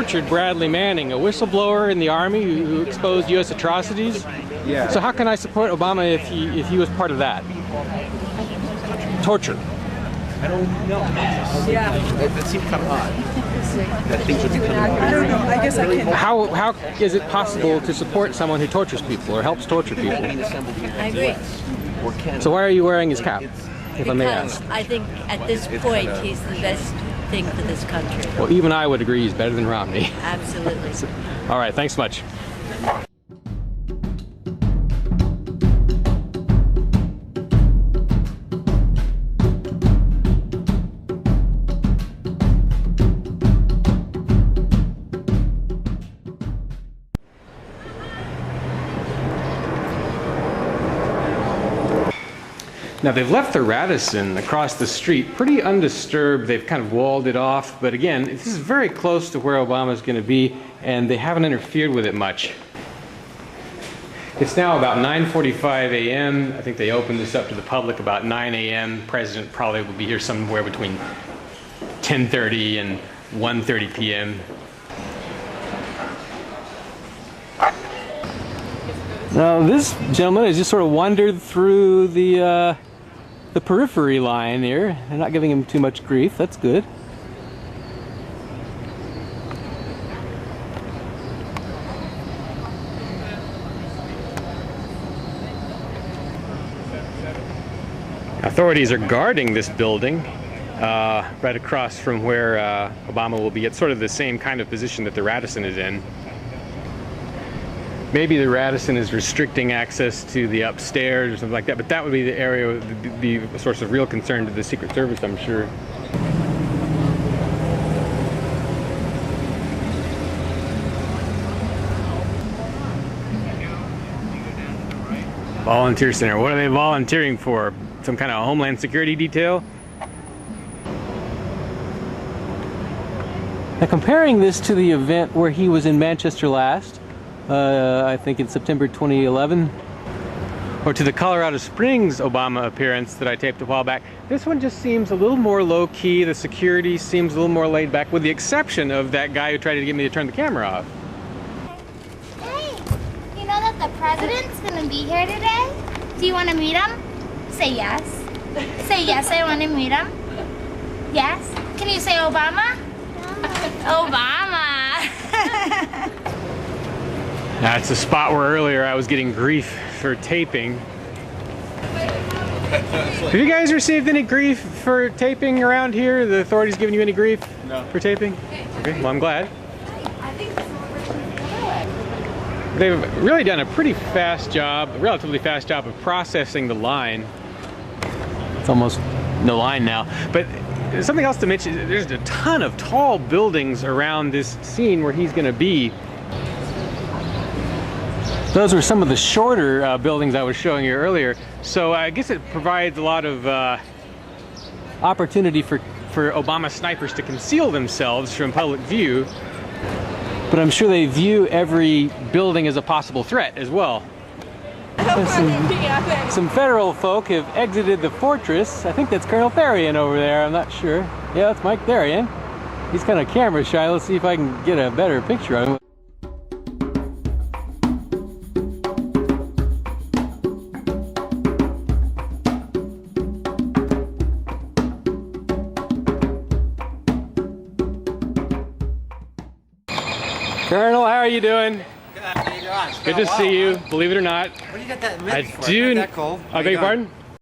tortured Bradley Manning, a whistleblower in the army who exposed U.S. atrocities. Yeah. So how can I support Obama if he was part of that? Torture. I don't know. Yeah. That seems kind of odd. That things would be kind of odd. I don't know. I guess I can. How is it possible to support someone who tortures people or helps torture people? I agree. So why are you wearing his cap, if I may Because ask? I think at this point he's the best thing for this country. Well, even I would agree he's better than Romney. Absolutely. All right, thanks much. Now they've left the Radisson across the street pretty undisturbed. They've kind of walled it off, but again, this is very close to where Obama's going to be, and they haven't interfered with it much. It's now about 9:45 a.m. I think they opened this up to the public about 9 a.m. President probably will be here somewhere between 10:30 and 1:30 p.m. Now this gentleman has just sort of wandered through the periphery line here. They're not giving him too much grief. That's good. Authorities are guarding this building right across from where Obama will be at sort of the same kind of position that the Radisson is in. Maybe the Radisson is restricting access to the upstairs or something like that, but that would be the area that would be a source of real concern to the Secret Service, I'm sure. Volunteer Center. What are they volunteering for? Some kind of Homeland Security detail? Now comparing this to the event where he was in Manchester last, I think in September 2011, or to the Colorado Springs Obama appearance that I taped a while back, this one just seems a little more low-key. The security seems a little more laid back, with the exception of that guy who tried to get me to turn the camera off. Hey, you know that the president's gonna be here today? Do you want to meet him? Say yes. Say yes, I want to meet him. Yes? Can you say Obama? Obama! That's a spot where earlier I was getting grief for taping. Have you guys received any grief for taping around here? The authorities giving you any grief for taping? Okay, well I'm glad. They've really done a pretty fast job, a relatively fast job of processing the line. It's almost no line now. But something else to mention, there's a ton of tall buildings around this scene where he's going to be. Those were some of the shorter buildings I was showing you earlier. So I guess it provides a lot of opportunity for Obama snipers to conceal themselves from public view. But I'm sure they view every building as a possible threat as well. Some federal folk have exited the fortress. I think that's Colonel Therian over there, I'm not sure. Yeah, that's Mike Therian. He's kind of camera shy. Let's see if I can get a better picture of him. Colonel, how are you doing? Good. How you doing? Good to see you. Believe it or not, What do you got that mitt I for? do. Not that cold. I beg your pardon?